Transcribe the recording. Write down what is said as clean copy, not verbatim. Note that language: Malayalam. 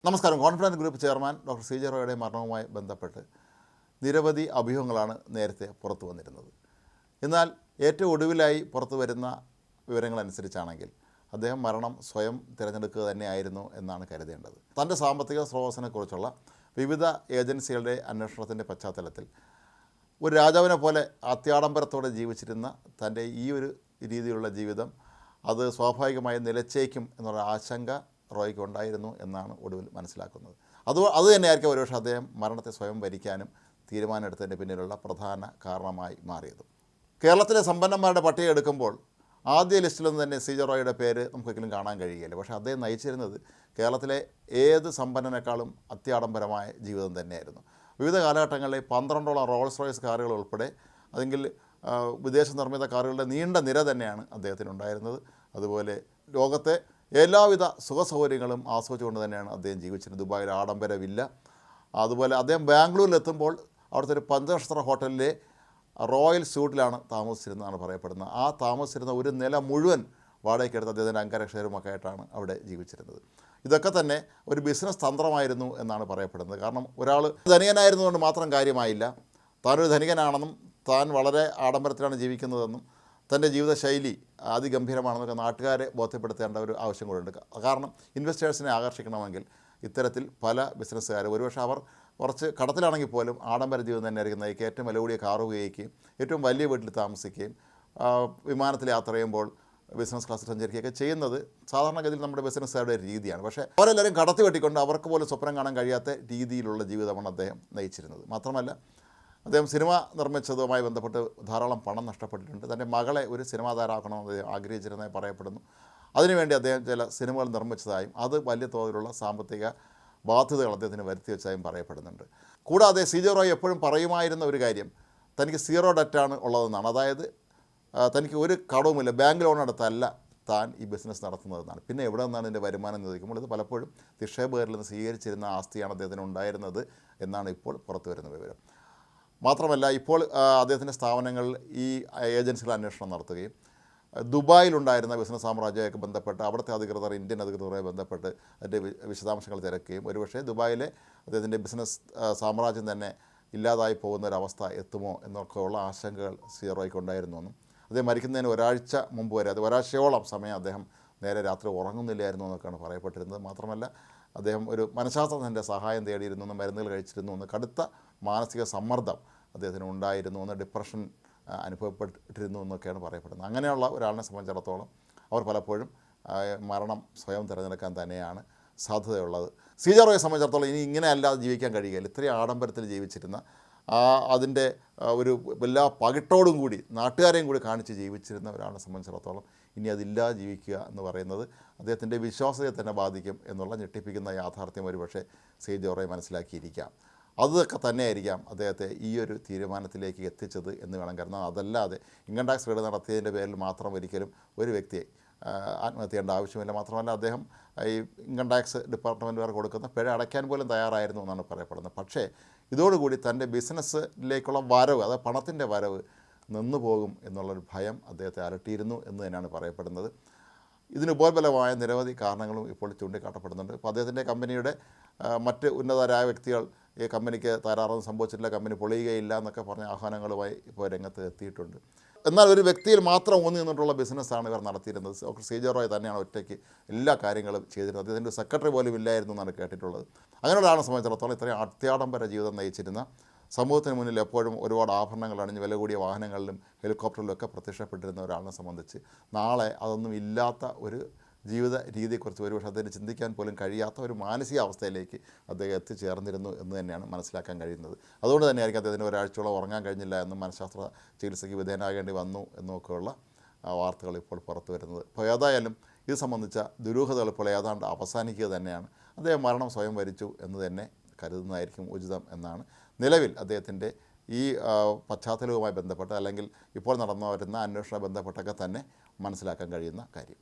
നമസ്കാരം. Confidence group chairman doctor C J റോയുടെ മരണവുമായി ബന്ധപ്പെട്ട് നിരവധി അഭ്യൂഹങ്ങളാണ് നേരത്തെ പുറത്തു വന്നിരുന്നത്. എന്നാൽ ഏറ്റവും ഒടുവിലായി പുറത്തു വരുന്ന വിവരങ്ങളനുസരിച്ചാണെങ്കിൽ അദ്ദേഹം മരണം സ്വയം തിരഞ്ഞെടുക്കുക തന്നെയായിരുന്നു എന്നാണ് കരുതേണ്ടത്. തൻ്റെ സാമ്പത്തിക സ്രോതസ്സിനെക്കുറിച്ചുള്ള വിവിധ ഏജൻസികളുടെ അന്വേഷണത്തിൻ്റെ പശ്ചാത്തലത്തിൽ ഒരു രാജാവിനെ പോലെ അത്യാഡംബരത്തോടെ ജീവിച്ചിരുന്ന തൻ്റെ ഈ ഒരു രീതിയിലുള്ള ജീവിതം അത് സ്വാഭാവികമായും നിലച്ചേക്കും എന്നുള്ള ആശങ്ക റോയ്ക്ക് ഉണ്ടായിരുന്നു എന്നാണ് ഒടുവിൽ മനസ്സിലാക്കുന്നത്. അത് തന്നെയായിരിക്കും ഒരുപക്ഷെ അദ്ദേഹം മരണത്തെ സ്വയം വരിക്കാനും തീരുമാനമെടുത്തതിൻ്റെ പിന്നിലുള്ള പ്രധാന കാരണമായി മാറിയത്. കേരളത്തിലെ സമ്പന്നന്മാരുടെ പട്ടിക എടുക്കുമ്പോൾ ആദ്യ ലിസ്റ്റിലൊന്നും തന്നെ സി ജെ റോയുടെ പേര് നമുക്കൊരിക്കലും കാണാൻ കഴിയുകയില്ല. പക്ഷേ അദ്ദേഹം നയിച്ചിരുന്നത് കേരളത്തിലെ ഏത് സമ്പന്നനേക്കാളും അത്യാഡംബരമായ ജീവിതം തന്നെയായിരുന്നു. വിവിധ കാലഘട്ടങ്ങളിൽ 12ഓളം റോൾസ് റോയ്സ് കാറുകൾ ഉൾപ്പെടെ അല്ലെങ്കിൽ വിദേശ നിർമ്മിത കാറുകളുടെ നീണ്ട നിര തന്നെയാണ് അദ്ദേഹത്തിനുണ്ടായിരുന്നത്. അതുപോലെ ലോകത്തെ എല്ലാവിധ സുഖസൗകര്യങ്ങളും ആസ്വദിച്ചുകൊണ്ട് തന്നെയാണ് അദ്ദേഹം ജീവിച്ചിരുന്നത്. ദുബായിൽ ആഡംബര വില്ല, അതുപോലെ അദ്ദേഹം ബാംഗ്ലൂരിലെത്തുമ്പോൾ അവിടുത്തെ ഒരു പഞ്ചനക്ഷത്ര ഹോട്ടലിലെ റോയൽ സ്യൂട്ടിലാണ് താമസിച്ചിരുന്നതാണ് പറയപ്പെടുന്നത്. ആ താമസിച്ചിരുന്ന ഒരു നില മുഴുവൻ വാടകയ്ക്കെടുത്ത് അദ്ദേഹത്തിൻ്റെ അംഗരക്ഷകരുമൊക്കെ ആയിട്ടാണ് അവിടെ ജീവിച്ചിരുന്നത്. ഇതൊക്കെ തന്നെ ഒരു ബിസിനസ് തന്ത്രമായിരുന്നു എന്നാണ് പറയപ്പെടുന്നത്. കാരണം ഒരാൾ ധനികനായിരുന്നുകൊണ്ട് മാത്രം കാര്യമായില്ല, താനൊരു ധനികനാണെന്നും താൻ വളരെ ആഡംബരത്തിലാണ് ജീവിക്കുന്നതെന്നും തൻ്റെ ജീവിതശൈലി അതിഗംഭീരമാണെന്നൊക്കെ നാട്ടുകാരെ ബോധ്യപ്പെടുത്തേണ്ട ഒരു ആവശ്യം കൂടെയുണ്ട്. കാരണം ഇൻവെസ്റ്റേഴ്സിനെ ആകർഷിക്കണമെങ്കിൽ ഇത്തരത്തിൽ പല ബിസിനസ്സുകാരും ഒരുപക്ഷെ അവർ കുറച്ച് കടത്തിലാണെങ്കിൽ പോലും ആഡംബര ജീവിതം തന്നെയായിരിക്കും നയിക്കുക. ഏറ്റവും വില കൂടിയ കാർ ഉപയോഗിക്കുകയും ഏറ്റവും വലിയ വീട്ടിൽ താമസിക്കുകയും വിമാനത്തിൽ യാത്ര ചെയ്യുമ്പോൾ ബിസിനസ് ക്ലാസ്സിൽ സഞ്ചരിക്കുകയൊക്കെ ചെയ്യുന്നത് സാധാരണഗതിയിൽ നമ്മുടെ ബിസിനസ്സുകാരുടെ രീതിയാണ്. പക്ഷേ അവരെല്ലാവരും കടത്തി വെട്ടിക്കൊണ്ട് അവർക്ക് പോലും സ്വപ്നം കാണാൻ കഴിയാത്ത രീതിയിലുള്ള ജീവിതമാണ് അദ്ദേഹം നയിച്ചിരുന്നത്. മാത്രമല്ല അദ്ദേഹം സിനിമ നിർമ്മിച്ചതുമായി ബന്ധപ്പെട്ട് ധാരാളം പണം നഷ്ടപ്പെട്ടിട്ടുണ്ട്. തൻ്റെ മകളെ ഒരു സിനിമാ താരമാക്കണമെന്ന് അദ്ദേഹം ആഗ്രഹിച്ചിരുന്നതായി പറയപ്പെടുന്നു. അതിനുവേണ്ടി അദ്ദേഹം ചില സിനിമകൾ നിർമ്മിച്ചതായും അത് വലിയ തോതിലുള്ള സാമ്പത്തിക ബാധ്യതകൾ അദ്ദേഹത്തിന് വരുത്തി വെച്ചതായും പറയപ്പെടുന്നുണ്ട്. കൂടാതെ സി ജെ റോയ് എപ്പോഴും പറയുമായിരുന്ന ഒരു കാര്യം തനിക്ക് സീറോ ഡെറ്റാണ് ഉള്ളതെന്നാണ്. അതായത് തനിക്ക് ഒരു കടവുമില്ല, ബാങ്ക് ലോൺ എടുത്തല്ല താൻ ഈ ബിസിനസ് നടത്തുന്നതെന്നാണ്. പിന്നെ എവിടെ നിന്നാണ് ഇതിൻ്റെ വരുമാനം എന്ന് ചോദിക്കുമ്പോൾ ഇത് പലപ്പോഴും നിക്ഷേപകരിൽ നിന്ന് സ്വീകരിച്ചിരുന്ന ആസ്തിയാണ് അദ്ദേഹത്തിന് ഉണ്ടായിരുന്നത് എന്നാണ് ഇപ്പോൾ പുറത്തു വരുന്ന വിവരം. മാത്രമല്ല ഇപ്പോൾ അദ്ദേഹത്തിൻ്റെ സ്ഥാപനങ്ങളിൽ ഈ ഏജൻസികൾ അന്വേഷണം നടത്തുകയും ദുബായിലുണ്ടായിരുന്ന ബിസിനസ് സാമ്രാജ്യമായിട്ട് ബന്ധപ്പെട്ട് അവിടുത്തെ അധികൃതർ ഇന്ത്യൻ അധികൃതരുമായി ബന്ധപ്പെട്ട് അതിൻ്റെ വിശദാംശങ്ങൾ തിരക്കുകയും ഒരുപക്ഷെ ദുബായിലെ അദ്ദേഹത്തിൻ്റെ ബിസിനസ് സാമ്രാജ്യം തന്നെ ഇല്ലാതായി പോകുന്ന ഒരവസ്ഥ എത്തുമോ എന്നൊക്കെയുള്ള ആശങ്കകൾ സി ജെ റോയ്ക്ക് ഉണ്ടായിരുന്നുവെന്നും അദ്ദേഹം മരിക്കുന്നതിന് ഒരാഴ്ച മുമ്പ് വരെ അത് ഒരാഴ്ചയോളം സമയം അദ്ദേഹം നേരെ രാത്രി ഉറങ്ങുന്നില്ലായിരുന്നു എന്നൊക്കെയാണ് പറയപ്പെട്ടിരുന്നത്. മാത്രമല്ല അദ്ദേഹം ഒരു മനഃശാസ്ത്രജ്ഞൻ്റെ സഹായം തേടിയിരുന്നു എന്ന്, മരുന്നുകൾ കഴിച്ചിരുന്നു എന്ന്, കടുത്ത മാനസിക സമ്മർദ്ദം അദ്ദേഹത്തിന് ഉണ്ടായിരുന്നു എന്ന്, ഡിപ്രഷൻ അനുഭവപ്പെട്ടിരുന്നു എന്നൊക്കെയാണ് പറയപ്പെടുന്നത്. അങ്ങനെയുള്ള ഒരാളിനെ സംബന്ധിച്ചിടത്തോളം അവർ പലപ്പോഴും മരണം സ്വയം തിരഞ്ഞെടുക്കാൻ തന്നെയാണ് സാധ്യതയുള്ളത്. സി ജെ റോയെ സംബന്ധിച്ചിടത്തോളം ഇനി ഇങ്ങനെ അല്ലാതെ ജീവിക്കാൻ കഴിയുകയില്ല. ഇത്രയും ആഡംബരത്തിൽ ജീവിച്ചിരുന്ന അതിൻ്റെ ഒരു എല്ലാ പകിട്ടോടും കൂടി നാട്ടുകാരെയും കൂടി കാണിച്ച് ജീവിച്ചിരുന്ന ഒരാളെ സംബന്ധിച്ചിടത്തോളം ഇനി അതില്ലാതെ ജീവിക്കുക എന്ന് പറയുന്നത് അദ്ദേഹത്തിൻ്റെ വിശ്വാസത്തെ തന്നെ ബാധിക്കും എന്നുള്ള ഞെട്ടിപ്പിക്കുന്ന യാഥാർത്ഥ്യം ഒരുപക്ഷെ സി ജെ റോയ് മനസ്സിലാക്കിയിരിക്കാം. അതൊക്കെ തന്നെയായിരിക്കാം അദ്ദേഹത്തെ ഈ ഒരു തീരുമാനത്തിലേക്ക് എത്തിച്ചത് എന്ന് വേണം കരുതാൻ. അതല്ലാതെ ഇൻകം ടാക്സ് റെയ്ഡ് നടത്തിയതിൻ്റെ പേരിൽ മാത്രം ഒരിക്കലും ഒരു വ്യക്തിയെ ആത്മഹത്യ ചെയ്യേണ്ട ആവശ്യമില്ല. മാത്രമല്ല അദ്ദേഹം ഈ ഇൻകം ടാക്സ് ഡിപ്പാർട്ട്മെൻറ്റുകാർ കൊടുക്കുന്ന പിഴ അടയ്ക്കാൻ പോലും തയ്യാറായിരുന്നു എന്നാണ് പറയപ്പെടുന്നത്. പക്ഷേ ഇതോടുകൂടി തൻ്റെ ബിസിനസ്സിലേക്കുള്ള വരവ്, അതായത് പണത്തിൻ്റെ വരവ് നിന്നു പോകും എന്നുള്ളൊരു ഭയം അദ്ദേഹത്തെ അലട്ടിയിരുന്നു എന്ന് തന്നെയാണ് പറയപ്പെടുന്നത്. ഇതിന് ഉപോത്ബലമായ നിരവധി കാരണങ്ങളും ഇപ്പോൾ ചൂണ്ടിക്കാട്ടപ്പെടുന്നുണ്ട്. ഇപ്പോൾ അദ്ദേഹത്തിൻ്റെ കമ്പനിയുടെ മറ്റ് ഉന്നതരായ വ്യക്തികൾ ഈ കമ്പനിക്ക് തകരാറൊന്നും സംഭവിച്ചിട്ടില്ല, കമ്പനി പൊളിയുകയില്ല എന്നൊക്കെ പറഞ്ഞ ആഹ്വാനങ്ങളുമായി ഇപ്പോൾ രംഗത്ത് എത്തിയിട്ടുണ്ട്. എന്നാൽ ഒരു വ്യക്തിയിൽ മാത്രം ഊന്നി നിന്നിട്ടുള്ള ബിസിനസ്സാണ് ഇവർ നടത്തിയിരുന്നത്. ഡോക്ടർ സി ജെ റോയ് തന്നെയാണ് ഒറ്റയ്ക്ക് എല്ലാ കാര്യങ്ങളും ചെയ്തിരുന്നത്. അദ്ദേഹത്തിൻ്റെ സെക്രട്ടറി പോലും ഇല്ലായിരുന്നു എന്നാണ് കേട്ടിട്ടുള്ളത്. അങ്ങനെയുള്ള ആളെ സംബന്ധിച്ചിടത്തോളം ഇത്രയും അത്യാഡംബര ജീവിതം നയിച്ചിരുന്ന, സമൂഹത്തിന് മുന്നിൽ എപ്പോഴും ഒരുപാട് ആഭരണങ്ങൾ അണിഞ്ഞ് വില കൂടിയ വാഹനങ്ങളിലും ഹെലികോപ്റ്ററിലും ഒക്കെ പ്രത്യക്ഷപ്പെട്ടിരുന്ന ഒരാളെ സംബന്ധിച്ച് നാളെ അതൊന്നും ഇല്ലാത്ത ഒരു ജീവിത രീതിയെക്കുറിച്ച് ഒരുപക്ഷെ അദ്ദേഹത്തിന് ചിന്തിക്കാൻ പോലും കഴിയാത്ത ഒരു മാനസികാവസ്ഥയിലേക്ക് അദ്ദേഹം എത്തിച്ചേർന്നിരുന്നു എന്ന് തന്നെയാണ് മനസ്സിലാക്കാൻ കഴിയുന്നത്. അതുകൊണ്ട് തന്നെയായിരിക്കും അദ്ദേഹത്തിന് ഒരാഴ്ചയോളം ഉറങ്ങാൻ കഴിഞ്ഞില്ല എന്നും മനഃശാസ്ത്ര ചികിത്സയ്ക്ക് വിധേയനാകേണ്ടി വന്നു എന്നൊക്കെയുള്ള വാർത്തകൾ ഇപ്പോൾ പുറത്തു വരുന്നത്. അപ്പോൾ ഏതായാലും ഇത് സംബന്ധിച്ച ദുരൂഹതകൾ ഇപ്പോൾ ഏതാണ്ട് അവസാനിക്കുക തന്നെയാണ്. അദ്ദേഹം മരണം സ്വയം വരിച്ചു എന്ന് തന്നെ കരുതുന്നതായിരിക്കും ഉചിതം എന്നാണ് നിലവിൽ അദ്ദേഹത്തിൻ്റെ ഈ പശ്ചാത്തലവുമായി ബന്ധപ്പെട്ട് അല്ലെങ്കിൽ ഇപ്പോൾ നടന്നു വരുന്ന അന്വേഷണ ബന്ധപ്പെട്ടൊക്കെ തന്നെ മനസ്സിലാക്കാൻ കഴിയുന്ന കാര്യം.